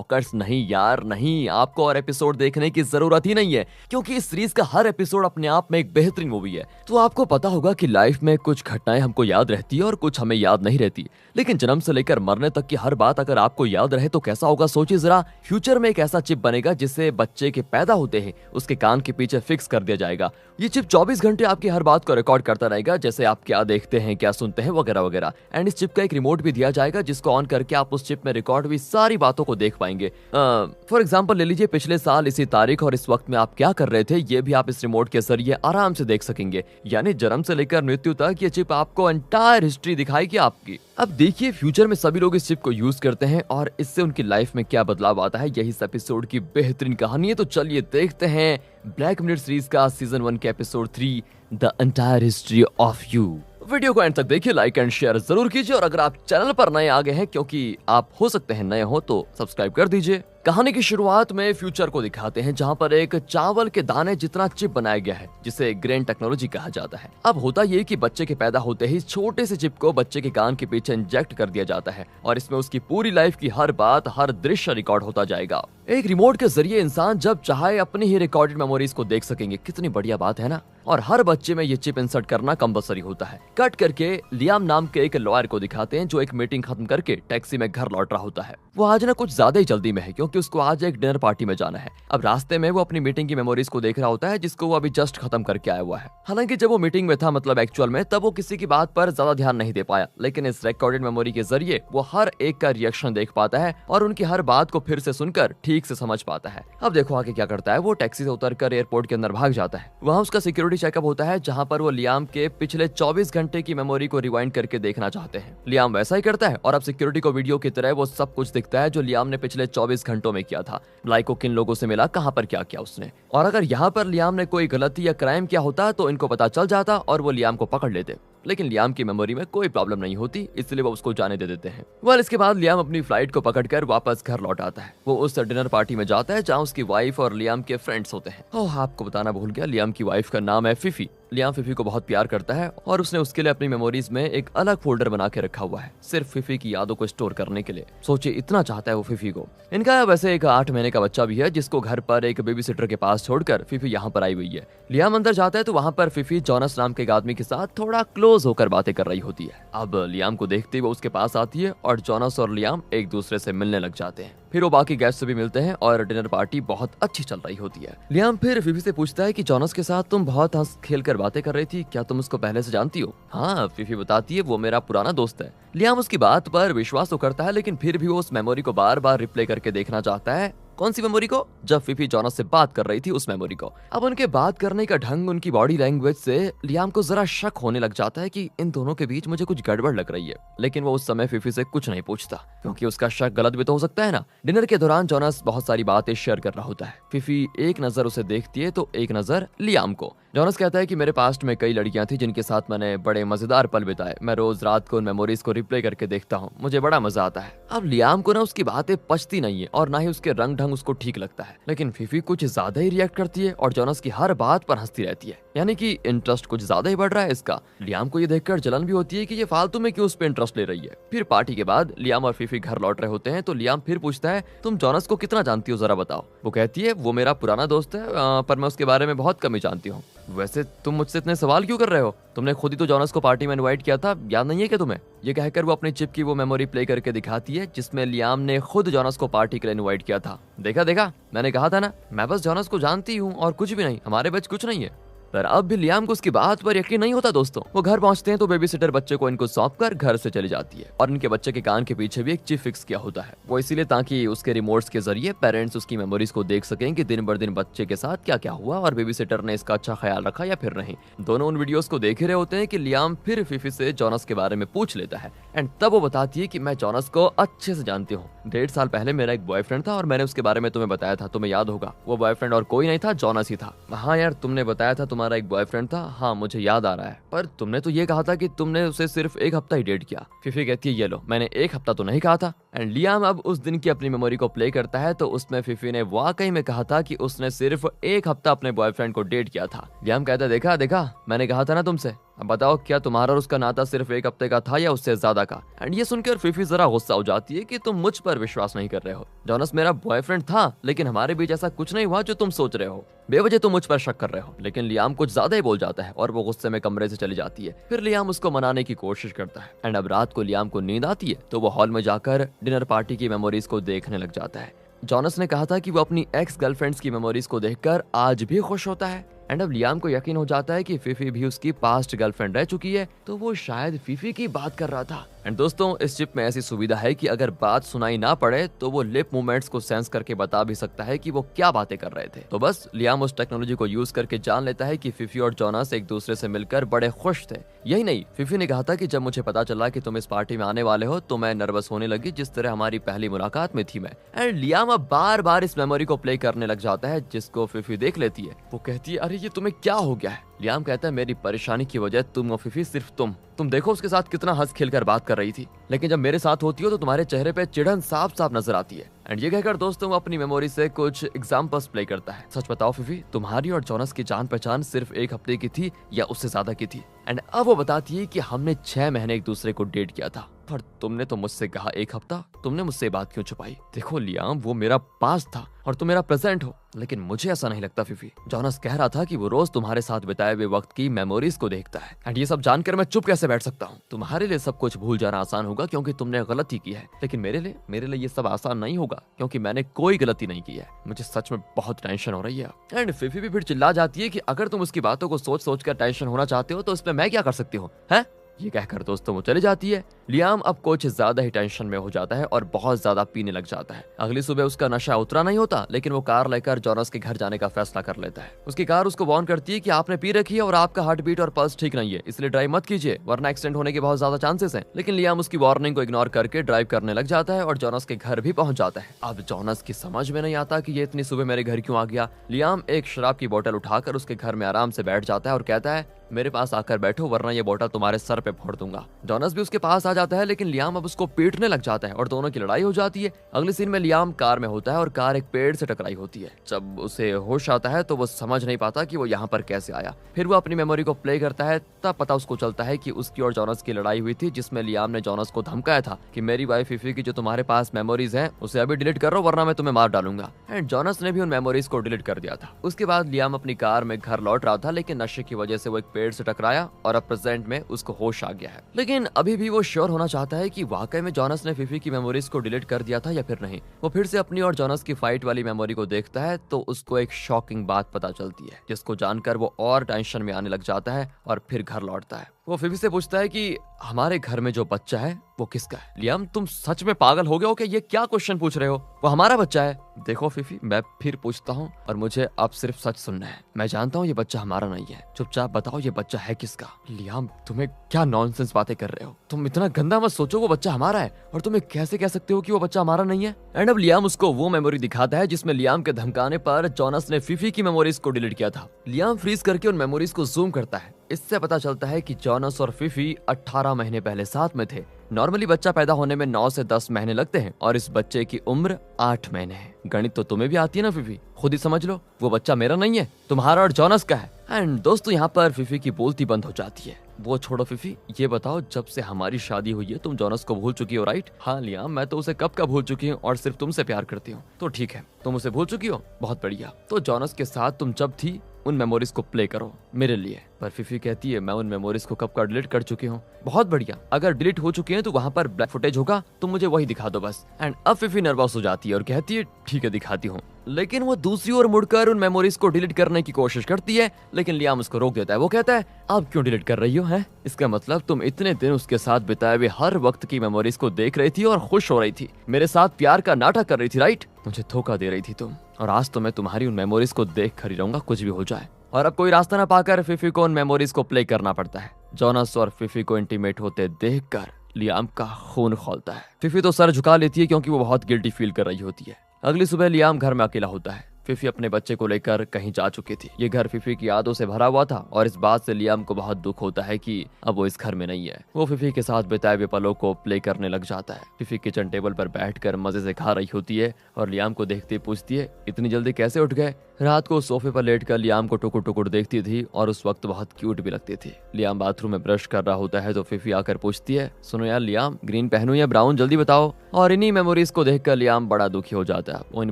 Shockers नहीं यार, नहीं, आपको और एपिसोड देखने की जरूरत ही नहीं है, क्योंकि इस सीरीज का हर एपिसोड अपने आप में एक बेहतरीन मूवी है। तो आपको पता होगा कि लाइफ में कुछ घटनाएं हमको याद रहती है और कुछ हमें याद नहीं रहती, लेकिन जन्म से लेकर मरने तक की हर बात अगर आपको याद रहे तो कैसा होगा सोचिए जरा। फ्यूचर में एक ऐसा चिप बनेगा जिसे बच्चे के पैदा होते ही उसके कान के पीछे फिक्स कर दिया जाएगा। ये चिप 24 घंटे आपकी हर बात को रिकॉर्ड करता रहेगा, जैसे आप क्या देखते हैं, क्या सुनते हैं, वगैरह वगैरह। एंड इस चिप का एक रिमोट भी दिया जाएगा जिसको ऑन करके आप उस चिप में रिकॉर्ड हुई सारी बातों को देख पाएंगे। फॉर एग्जाम्पल ले लीजिए, पिछले साल इसी तारीख और इस वक्त में आप क्या कर रहे थे, ये भी आप इस रिमोट के जरिए आराम से देख सकेंगे। यानी जन्म से लेकर मृत्यु तक ये चिप आपको एंटायर हिस्ट्री दिखाएगी आपकी। अब देखिए फ्यूचर में सभी लोग इस चिप को यूज करते हैं और इससे उनकी लाइफ में क्या बदलाव आता है, यही इस एपिसोड की बेहतरीन कहानी है। तो चलिए देखते हैं ब्लैक मिरर सीरीज का सीजन 1 के episode 3 the entire history of you. Video को एंड तक देखिए, लाइक एंड शेयर जरूर कीजिए, और अगर आप चैनल पर नए आ गए हैं, क्योंकि आप हो सकते हैं नए हो, तो सब्सक्राइब कर दीजिए। कहानी की शुरुआत में फ्यूचर को दिखाते हैं जहां पर एक चावल के दाने जितना चिप बनाया गया है जिसे ग्रेन टेक्नोलॉजी कहा जाता है। अब होता ये कि बच्चे के पैदा होते ही छोटे से चिप को बच्चे के कान के पीछे इंजेक्ट कर दिया जाता है और इसमें उसकी पूरी लाइफ की हर बात, हर दृश्य रिकॉर्ड होता जाएगा। एक रिमोट के जरिए इंसान जब चाहे अपनी ही रिकॉर्डेड मेमोरीज को देख सकेंगे। कितनी बढ़िया बात है ना। और हर बच्चे में ये चिप इंसर्ट करना कंपल्सरी होता है। कट करके लियाम नाम के एक लॉयर को दिखाते हैं जो एक मीटिंग खत्म करके टैक्सी में घर लौट रहा होता है। वो आज ना कुछ ज्यादा ही जल्दी में है क्योंकि उसको आज एक डिनर पार्टी में जाना है। अब रास्ते में वो अपनी मीटिंग की मेमोरीज को देख रहा होता है जिसको वो अभी जस्ट खत्म करके आया हुआ है। हालांकि जब वो मीटिंग में था, मतलब एक्चुअल में, तब वो किसी की बात पर ज्यादा ध्यान नहीं दे पाया, लेकिन इस रिकॉर्डेड मेमोरी के जरिए वो हर एक का रिएक्शन देख पाता है और उनकी हर बात को फिर से सुनकर ठीक से समझ पाता है। अब देखो आगे क्या करता है। वो टैक्सी से उतरकर एयरपोर्ट के अंदर भाग जाता है। वहाँ उसका सिक्योरिटी चेकअप होता है जहाँ पर वो लियाम के पिछले 24 घंटे की मेमोरी को रिवाइंड करके देखना चाहते हैं। लियाम वैसा ही करता है और अब सिक्योरिटी को वीडियो की तरह वो सब कुछ दिखता है जो लियाम ने पिछले 24 घंटों में किया था। ब्लाइक को किन लोगों से मिला, कहां पर क्या किया उसने, और अगर यहाँ पर लियाम ने कोई गलती या क्राइम किया होता तो इनको पता चल जाता और वो लियाम को पकड़ लेते। लेकिन लियाम की मेमोरी में कोई प्रॉब्लम नहीं होती, इसलिए वो उसको जाने दे देते हैं। वेल, इसके बाद लियाम अपनी फ्लाइट को पकड़कर वापस घर लौट आता है। वो उस डिनर पार्टी में जाता है जहाँ उसकी वाइफ और लियाम के फ्रेंड्स होते हैं। ओह, आपको बताना भूल गया, लियाम की वाइफ का नाम है फिफी। लियाम फिफी को बहुत प्यार करता है और उसने उसके लिए अपनी मेमोरीज में एक अलग फोल्डर बना के रखा हुआ है, सिर्फ फिफी की यादों को स्टोर करने के लिए। सोचिए, इतना चाहता है वो फिफी को। इनका वैसे एक 8 महीने का बच्चा भी है जिसको घर पर एक बेबी सिटर के पास छोड़कर फिफी यहाँ पर आई हुई है। लियाम अंदर जाता है तो वहाँ पर फिफी जॉनस नाम के एक आदमी के साथ थोड़ा क्लोज होकर बातें कर रही होती है। अब लियाम को देखते ही वो उसके पास आती है और जॉनस और लियाम एक दूसरे से मिलने लग जाते हैं। फिर वो बाकी गेस्ट से भी मिलते हैं और डिनर पार्टी बहुत अच्छी चल रही होती है। लियाम फिर फिफी से पूछता है कि जॉनस के साथ तुम बहुत हंस खेल कर बातें कर रही थी, क्या तुम उसको पहले से जानती हो? हाँ, फिफी बताती है, वो मेरा पुराना दोस्त है। लियाम उसकी बात पर विश्वास तो करता है, लेकिन फिर भी वो उस मेमोरी को बार बार रिप्ले करके देखना चाहता है। कौन सी मेमोरी को? जब फिफी जॉनस से बात कर रही थी, उस मेमोरी को। अब उनके बात करने का ढंग, उनकी बॉडी लैंग्वेज से लियाम को जरा शक होने लग जाता है कि इन दोनों के बीच मुझे कुछ गड़बड़ लग रही है। लेकिन वो उस समय फिफी से कुछ नहीं पूछता क्योंकि उसका शक गलत भी तो हो सकता है ना। डिनर के दौरान जॉनस बहुत सारी बातें शेयर कर रहा होता है। फिफी एक नजर उसे देखती है तो एक नजर लियाम को। जॉनस कहता है कि मेरे पास्ट में कई लड़कियां थी जिनके साथ मैंने बड़े मजेदार पल बिताए। मैं रोज रात को उन मेमोरीज को रिप्ले करके देखता हूँ, मुझे बड़ा मजा आता है। अब लियाम को ना उसकी बातें पचती नहीं है और ना ही उसके रंग ढंग उसको ठीक लगता है, लेकिन फिफी कुछ ज्यादा ही रिएक्ट करती है और जॉनस की हर बात पर हंसती रहती है। यानी कि इंटरेस्ट कुछ ज्यादा ही बढ़ रहा है इसका। लियाम को ये देखकर जलन भी होती है कि ये फालतू में क्यों उस पे इंटरेस्ट ले रही है। फिर पार्टी के बाद लियाम और फिफी घर लौट रहे होते हैं तो लियाम फिर पूछता है, तुम जॉनस को कितना जानती हो, जरा बताओ। वो कहती है, वो मेरा पुराना दोस्त है, पर मैं उसके बारे में बहुत कम ही जानती हूँ। वैसे तुम मुझसे इतने सवाल क्यों कर रहे हो? तुमने खुद ही तो जॉनस को पार्टी में इनवाइट किया था, याद नहीं है क्या तुम्हें? ये कहकर वो अपनी चिप की वो मेमोरी प्ले करके दिखाती है जिसमें लियाम ने खुद जॉनस को पार्टी के लिए इनवाइट किया था। देखा देखा, मैंने कहा था ना, मैं बस जॉनस को जानती हूँ और कुछ भी नहीं, हमारे बीच कुछ नहीं है। पर अब भी लियाम को उसकी बात पर यकीन नहीं होता दोस्तों। वो घर पहुंचते हैं तो बेबी सिटर बच्चे को इनको सौंपकर घर से चली जाती है और इनके बच्चे के कान के पीछे भी एक चिप फिक्स किया होता है। वो इसीलिए ताकि उसके रिमोट्स के जरिए पेरेंट्स उसकी मेमोरीज को देख सकें कि दिन बर दिन बच्चे के साथ क्या क्या हुआ और बेबी सिटर ने इसका अच्छा ख्याल रखा या फिर नहीं। दोनों उन वीडियोस को देख रहे होते हैं कि लियाम फिर फिफी से जॉनस के बारे में पूछ लेता है एंड तब वो बताती है कि मैं जॉनस को अच्छे से जानती हूँ। 1.5 साल पहले मेरा एक बॉयफ्रेंड था और मैंने उसके बारे में तुम्हें बताया था, तुम्हें याद होगा। वो बॉयफ्रेंड और कोई नहीं था, जॉनस ही था। हाँ यार, तुमने बताया था तुम्हारा एक बॉयफ्रेंड था। हाँ, मुझे याद आ रहा है, पर तुमने तो ये कहा था कि तुमने उसे सिर्फ 1 हफ्ता ही डेट किया। फिफी कहती है, ये लो, मैंने 1 हफ्ता तो नहीं कहा था। एंड लियाम अब उस दिन की अपनी मेमोरी को प्ले करता है तो उसमें फिफी ने वाकई में कहा था कि उसने सिर्फ 1 हफ्ता अपने बॉयफ्रेंड को डेट किया था। लियाम कहता है, देखा देखा, मैंने कहा था ना तुमसे। अब बताओ क्या तुम्हारा और उसका नाता सिर्फ एक हफ्ते का था या उससे ज्यादा का? एंड ये सुनकर फिफी जरा गुस्सा हो जाती है कि तुम मुझ पर विश्वास नहीं कर रहे हो। जॉनस मेरा बॉयफ्रेंड था, लेकिन हमारे बीच ऐसा कुछ नहीं हुआ जो तुम सोच रहे हो। बेवजह तुम मुझ पर शक कर रहे हो। लेकिन लियाम कुछ ज्यादा ही बोल जाता है और वो गुस्से में कमरे से चली जाती है। फिर लियाम उसको मनाने की कोशिश करता है एंड अब रात को लियाम को नींद आती है तो वो हॉल में जाकर डिनर पार्टी की मेमोरीज को देखने लग जाता है। जॉनस ने कहा था कि वो अपनी एक्स गर्लफ्रेंड्स की मेमोरीज को देखकर आज भी खुश होता है। एंड अब लियाम को यकीन हो जाता है कि फिफी भी उसकी पास्ट गर्लफ्रेंड रह चुकी है, तो वो शायद फिफी की बात कर रहा था। एंड दोस्तों, इस चिप में ऐसी सुविधा है कि अगर बात सुनाई ना पड़े तो वो लिप मूवमेंट्स को सेंस करके बता भी सकता है कि वो क्या बातें कर रहे थे। तो बस लियाम उस टेक्नोलॉजी को यूज करके जान लेता है कि फिफी और जॉनस एक दूसरे से मिलकर बड़े खुश थे। यही नहीं, फिफी ने कहा था कि जब मुझे पता चला कि तुम इस पार्टी में आने वाले हो तो मैं नर्वस होने लगी, जिस तरह हमारी पहली मुलाकात में थी मैं। एंड लियाम अब बार बार इस मेमोरी को प्ले करने लग जाता है, जिसको फिफी देख लेती है। वो कहती है, अरे ये तुम्हें क्या हो गया है? लियाम कहता है, मेरी परेशानी की वजह तुम और फिफी सिर्फ तुम देखो उसके साथ कितना हंस खेल कर बात कर रही थी, लेकिन जब मेरे साथ होती हो तो तुम्हारे चेहरे पे चिढ़न साफ साफ नजर आती है। एंड ये कहकर दोस्तों वो अपनी मेमोरी से कुछ एग्जांपल्स प्ले करता है। सच बताओ फिफी, तुम्हारी और जॉनस की जान पहचान सिर्फ एक हफ्ते की थी या उससे ज्यादा की थी? एंड अब वो बताती है कि हमने 6 महीने एक दूसरे को डेट किया था, पर तुमने तो मुझसे कहा 1 हफ्ता। तुमने मुझसे ये बात क्यों छुपाई? देखो लियाम, वो मेरा पास्ट था और तुम मेरा प्रेजेंट हो, लेकिन मुझे ऐसा नहीं लगता फिफी। जॉनस कह रहा था कि वो रोज तुम्हारे साथ बिताए हुए वक्त की मेमोरीज को देखता है। एंड ये सब जानकर मैं चुप कैसे बैठ सकता हूँ? तुम्हारे लिए सब कुछ भूल जाना आसान होगा क्योंकि तुमने गलती की है, लेकिन मेरे लिए ये सब आसान नहीं होगा क्योंकि मैंने कोई गलती नहीं की है। मुझे सच में बहुत टेंशन हो रही है। एंड फिफी भी फिर चिल्ला जाती है कि अगर तुम उसकी बातों को सोच सोच कर टेंशन होना चाहते हो तो इसमें मैं क्या कर सकती हूँ, है? ये कहकर दोस्तों वो चली जाती है। लियाम अब कुछ ज्यादा ही टेंशन में हो जाता है और बहुत ज्यादा पीने लग जाता है। अगली सुबह उसका नशा उतरा नहीं होता, लेकिन वो कार लेकर जॉनस के घर जाने का फैसला कर लेता है। उसकी कार उसको वार्न करती है कि आपने पी रखी है और आपका हार्ट बीट और पल्स ठीक नहीं है, इसलिए ड्राइव मत कीजिए वरना एक्सीडेंट होने के बहुत ज्यादा चांसेस हैं। लेकिन लियाम उसकी वार्निंग को इग्नोर करके ड्राइव करने लग जाता है और जॉनस के घर भी पहुंच जाता है। अब जॉनस की समझ में नहीं आता कि ये इतनी सुबह मेरे घर क्यों आ गया। लियाम एक शराब की बोतल उठाकर उसके घर में आराम से बैठ जाता है और कहता है, मेरे पास आकर बैठो वरना ये बोतल तुम्हारे सर पे फोड़ दूंगा। जॉनस भी उसके पास आ जाता है, लेकिन लियाम अब उसको पीटने लग जाता है और दोनों की लड़ाई हो जाती है। अगले सीन में लियाम कार में होता है और कार एक पेड़ से टकराई होती है। जब उसे होश आता है तो वो समझ नहीं पाता कि वो यहाँ पर कैसे आया। फिर वो अपनी मेमोरी को प्ले करता है, तब पता उसको चलता है कि उसकी और जॉनस की लड़ाई हुई थी, जिसमें लियाम ने जॉनस को धमकाया था कि मेरी वाइफ फिफी की जो तुम्हारे पास मेमोरीज है उसे अभी डिलीट करो वरना मैं तुम्हें मार डालूंगा। एंड जॉनस ने भी उन मेमोरीज को डिलीट कर दिया था। उसके बाद लियाम अपनी कार में घर लौट रहा था, लेकिन नशे की वजह से वो एक पेड़ से टकराया और अब प्रेजेंट में उसको होश आ गया है। लेकिन अभी भी वो श्योर होना चाहता है कि वाकई में जॉनस ने फिफी की मेमोरीज को डिलीट कर दिया था या फिर नहीं। वो फिर से अपनी और जॉनस की फाइट वाली मेमोरी को देखता है तो उसको एक शॉकिंग बात पता चलती है, जिसको जानकर वो और टेंशन में आने लग जाता है और फिर घर लौटता है। वो फिफी से पूछता है कि हमारे घर में जो बच्चा है वो किसका है? लियाम, तुम सच में पागल हो गए हो क्या? ये क्या क्वेश्चन पूछ रहे हो? वो हमारा बच्चा है। देखो फिफी, मैं फिर पूछता हूँ और मुझे अब सिर्फ सच सुनना है। मैं जानता हूँ ये बच्चा हमारा नहीं है, चुपचाप बताओ ये बच्चा है किसका? लियाम, तुम्हें क्या नॉनसेंस बातें कर रहे हो? तुम इतना गंदा मत सोचो, वो बच्चा हमारा है और तुम्हें कैसे कह सकते हो कि वो बच्चा हमारा नहीं है? एंड अब लियाम उसको वो मेमोरी दिखाता है जिसमें लियाम के धमकाने पर जॉनस ने फिफी की मेमोरीज को डिलीट किया था। लियाम फ्रीज करके उन मेमोरीज को जूम करता है। इससे पता चलता है कि जॉनस और फिफी 18 महीने पहले साथ में थे। नॉर्मली बच्चा पैदा होने में 9 से 10 महीने लगते हैं और इस बच्चे की उम्र 8 महीने है। गणित तो तुम्हें भी आती है ना फिफी, खुद ही समझ लो। वो बच्चा मेरा नहीं है, तुम्हारा और जॉनस का है। एंड दोस्तों यहाँ पर फिफी की बोलती बंद हो जाती है। वो छोड़ो फिफी, ये बताओ जब से हमारी शादी हुई है तुम जॉनस को भूल चुकी हो, राइट? हाँ लियाम, मैं तो उसे कब का भूल चुकी हूँ और सिर्फ तुमसे प्यार करती हूँ। तो ठीक है, तुम उसे भूल चुकी हो, बहुत बढ़िया। तो जॉनस के साथ तुम जब थी उन मेमोरीज को प्ले करो मेरे लिए। पर फिफी कहती है, मैं उन मेमोरीज को कब का डिलीट कर चुकी हूँ। बहुत बढ़िया, अगर डिलीट हो चुकी हैं तो वहाँ पर ब्लैक फुटेज होगा, तुम मुझे वही दिखा दो बस। एंड अब फिफी नर्वस हो जाती है और कहती है, ठीक है दिखाती हूँ। लेकिन वो दूसरी ओर मुड़कर उन मेमोरीज को डिलीट करने की कोशिश करती है, लेकिन लियाम उसको रोक देता है। वो कहता है, आप क्यों डिलीट कर रही हो? हैं? इसका मतलब तुम इतने दिन उसके साथ बिताए हुए हर वक्त की मेमोरीज को देख रही थी और खुश हो रही थी, मेरे साथ प्यार का नाटक कर रही थी, राइट? मुझे धोखा दे रही थी तुम, और आज तो मैं तुम्हारी उन मेमोरीज को देख कर ही रहूंगा, कुछ भी हो जाए। और अब कोई रास्ता न पाकर फिफी को उन मेमोरीज को प्ले करना पड़ता है। जॉनस और फिफी को इंटीमेट होते देखकर लियाम का खून खौलता है। फिफी तो सर झुका लेती है क्योंकि वो बहुत गिल्टी फील कर रही होती है। अगली सुबह लियाम घर में अकेला होता है। फिफी अपने बच्चे को लेकर कहीं जा चुकी थी। ये घर फिफी की यादों से भरा हुआ था और इस बात से लियाम को बहुत दुख होता है कि अब वो इस घर में नहीं है। वो फिफी के साथ बिताए हुए पलों को प्ले करने लग जाता है। फिफी किचन टेबल पर बैठकर मजे से खा रही होती है और लियाम को देखते पूछती है, इतनी जल्दी कैसे उठ गए? रात को सोफे पर लेटकर लियाम को टुकुर टुकुर देखती थी और उस वक्त बहुत क्यूट भी लगती थी। लियाम बाथरूम में ब्रश कर रहा होता है तो फिफी आकर पूछती है, सुनो यार लियाम, ग्रीन पहनूं या ब्राउन, जल्दी बताओ। और इन्हीं मेमोरीज को देखकर लियाम बड़ा दुखी हो जाता है। वो इन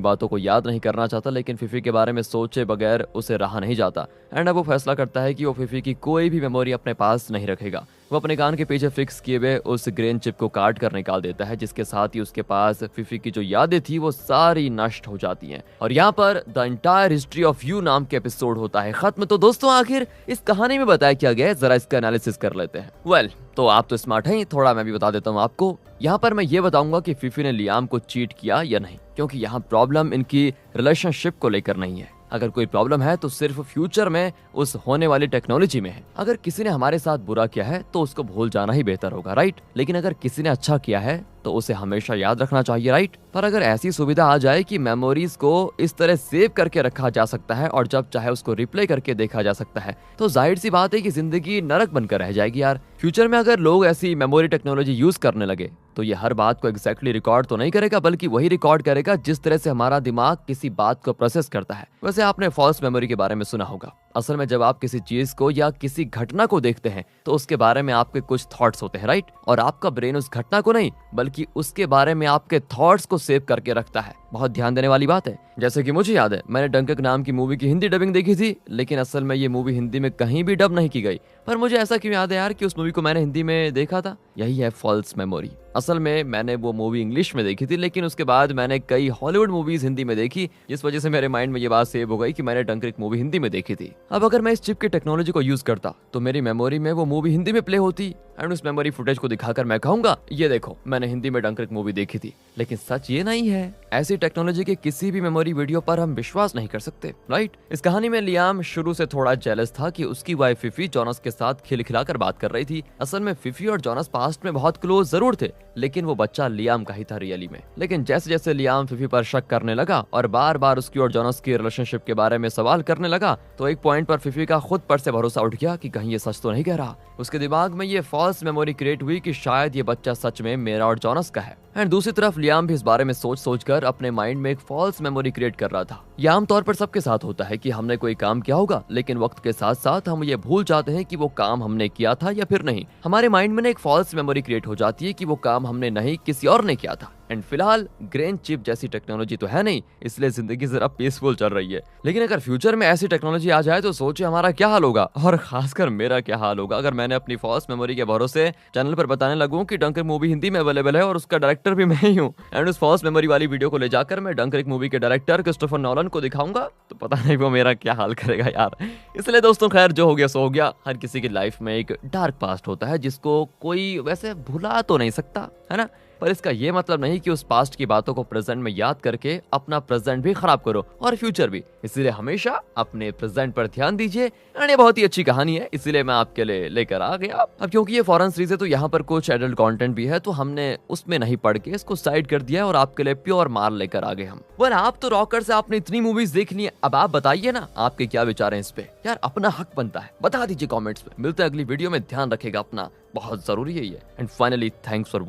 बातों को याद नहीं करना चाहता, लेकिन फिफी के बारे में सोचे बगैर उसे रहा नहीं जाता। एंड अब वो फैसला करता है कि वो फिफी की कोई भी मेमोरी अपने पास नहीं रखेगा। वो अपने कान के पीछे फिक्स किए हुए उस ग्रेन चिप को काट कर निकाल देता है, जिसके साथ ही उसके पास फिफी की जो यादें थी वो सारी नष्ट हो जाती हैं। और यहाँ पर the entire history of you नाम के एपिसोड होता है खत्म। तो दोस्तों आखिर इस कहानी में बताया क्या गया है, जरा इसका एनालिसिस कर लेते हैं। वेल, तो आप तो स्मार्ट हैं, थोड़ा मैं भी बता देता हूँ आपको। यहाँ पर मैं ये बताऊंगा कि फिफी ने लियाम को चीट किया या नहीं, क्योंकि यहाँ प्रॉब्लम इनकी रिलेशनशिप को लेकर नहीं है। अगर कोई प्रॉब्लम है तो सिर्फ फ्यूचर में उस होने वाली टेक्नोलॉजी में है। अगर किसी ने हमारे साथ बुरा किया है तो उसको भूल जाना ही बेहतर होगा, राइट। लेकिन अगर किसी ने अच्छा किया है तो उसे हमेशा याद रखना चाहिए, राइट। पर अगर ऐसी सुविधा आ जाए कि मेमोरीज को इस तरह सेव करके रखा जा सकता है और जब चाहे उसको रिप्ले करके देखा जा सकता है, तो जाहिर सी बात है कि जिंदगी नरक बनकर रह जाएगी यार। फ्यूचर में अगर लोग ऐसी मेमोरी टेक्नोलॉजी यूज करने लगे तो ये हर बात को एग्जैक्टली रिकॉर्ड तो नहीं करेगा, बल्कि वही रिकॉर्ड करेगा जिस तरह से हमारा दिमाग किसी बात को प्रोसेस करता है। वैसे आपने फॉल्स मेमोरी के बारे में सुना होगा। असल में जब आप किसी चीज को या किसी घटना को देखते हैं तो उसके बारे में आपके कुछ थॉट्स होते हैं, राइट। और आपका ब्रेन उस घटना को नहीं बल्कि उसके बारे में आपके थॉट्स को सेव करके रखता है। बहुत ध्यान देने वाली बात है। जैसे कि मुझे याद है, मैंने डंकक नाम की मूवी की हिंदी डबिंग देखी थी, लेकिन असल में ये मूवी हिंदी में कहीं भी डब नहीं की गई। पर मुझे ऐसा क्यों याद है यार कि उस मूवी को मैंने हिंदी में देखा था। यही है फॉल्स मेमोरी। असल में मैंने वो मूवी इंग्लिश में देखी थी, लेकिन उसके बाद मैंने कई हॉलीवुड मूवीज हिंदी में देखी, जिस वजह से मेरे माइंड में ये बात सेव हो गई कि मैंने डंकक मूवी हिंदी में देखी थी। अब अगर मैं इस चिप की टेक्नोलॉजी को यूज करता तो मेरी मेमोरी में वो मूवी हिंदी में प्ले होती एंड उस मेमोरी फुटेज को दिखाकर मैं कहूंगा, ये देखो मैंने हिंदी में डंकक मूवी देखी थी। लेकिन सच ये नहीं है। ऐसी टेक्नोलॉजी के किसी भी मेमोरी वीडियो पर हम विश्वास नहीं कर सकते, राइट। इस कहानी में लियाम शुरू से थोड़ा जेलस था कि उसकी वाइफ फिफी जोनस के साथ खिलखिलाकर बात कर रही थी। असल में फिफी और जोनस पास्ट में बहुत क्लोज जरूर थे, लेकिन वो बच्चा लियाम का ही था रियली में। लेकिन जैसे जैसे लियाम फिफी पर शक करने लगा और बार बार उसकी और जोनस की रिलेशनशिप के बारे में सवाल करने लगा, तो एक पॉइंट पर फिफी का खुद पर से भरोसा उठ गया कि कहीं ये सच तो नहीं कह रहा। उसके दिमाग में ये फॉल्स मेमोरी क्रिएट हुई कि शायद ये बच्चा सच में मेरा और जोनस का है। एंड दूसरी तरफ लियाम भी इस बारे में सोच सोच कर अपने माइंड में एक फॉल्स मेमोरी क्रिएट कर रहा था। यह आमतौर पर सबके साथ होता है कि हमने कोई काम किया होगा, लेकिन वक्त के साथ साथ हम ये भूल जाते हैं कि वो काम हमने किया था या फिर नहीं। हमारे माइंड में एक फॉल्स मेमोरी क्रिएट हो जाती है कि वो काम हमने नहीं किसी और ने किया था। एंड फिलहाल ग्रेन चिप जैसी टेक्नोलॉजी तो है नहीं, इसलिए जिंदगी जरा पीसफुल चल रही है। लेकिन अगर फ्यूचर में ऐसी टेक्नोलॉजी आ जाए तो सोचे हमारा क्या हाल होगा, और खासकर मेरा क्या हाल होगा अगर मैंने अपनी फॉल्स मेमोरी के भरोसे चैनल पर बताने लगूं कि डंकर्क मूवी हिंदी में अवेलेबल है और उसका डायरेक्टर भी मैं ही हूं। एंड उस फॉल्स मेमोरी वाली वीडियो को ले जाकर मैं डंकर्क मूवी के डायरेक्टर क्रिस्टोफर नॉलन को दिखाऊंगा, तो पता नहीं वो मेरा क्या हाल करेगा यार। इसलिए दोस्तों खैर, जो हो गया सो हो गया। हर किसी की लाइफ में एक डार्क पास्ट होता है जिसको कोई वैसे भुला तो नहीं सकता, है ना। पर इसका ये मतलब नहीं कि उस पास्ट की बातों को प्रेजेंट में याद करके अपना प्रेजेंट भी खराब करो और फ्यूचर भी। इसीलिए हमेशा अपने प्रेजेंट पर ध्यान दीजिए। ये बहुत ही अच्छी कहानी है, इसीलिए मैं आपके लिए लेकर आ गया। अब क्योंकि ये फॉरेन सीरीज है तो यहाँ पर कुछ एडल्ट कंटेंट भी है, तो हमने उसमें नहीं पढ़ के इसको साइड कर दिया है और आपके लिए प्योर मार लेकर आ गए हम। वेल, आप तो रॉकर से आपने इतनी मूवीज देख ली है, अब आप बताइए ना आपके क्या विचार हैं इस पे। यार अपना हक बनता है, बता दीजिए कॉमेंट्स में। मिलते हैं अगली वीडियो में, ध्यान रखेगा अपना, बहुत जरूरी है ये। And finally thanks for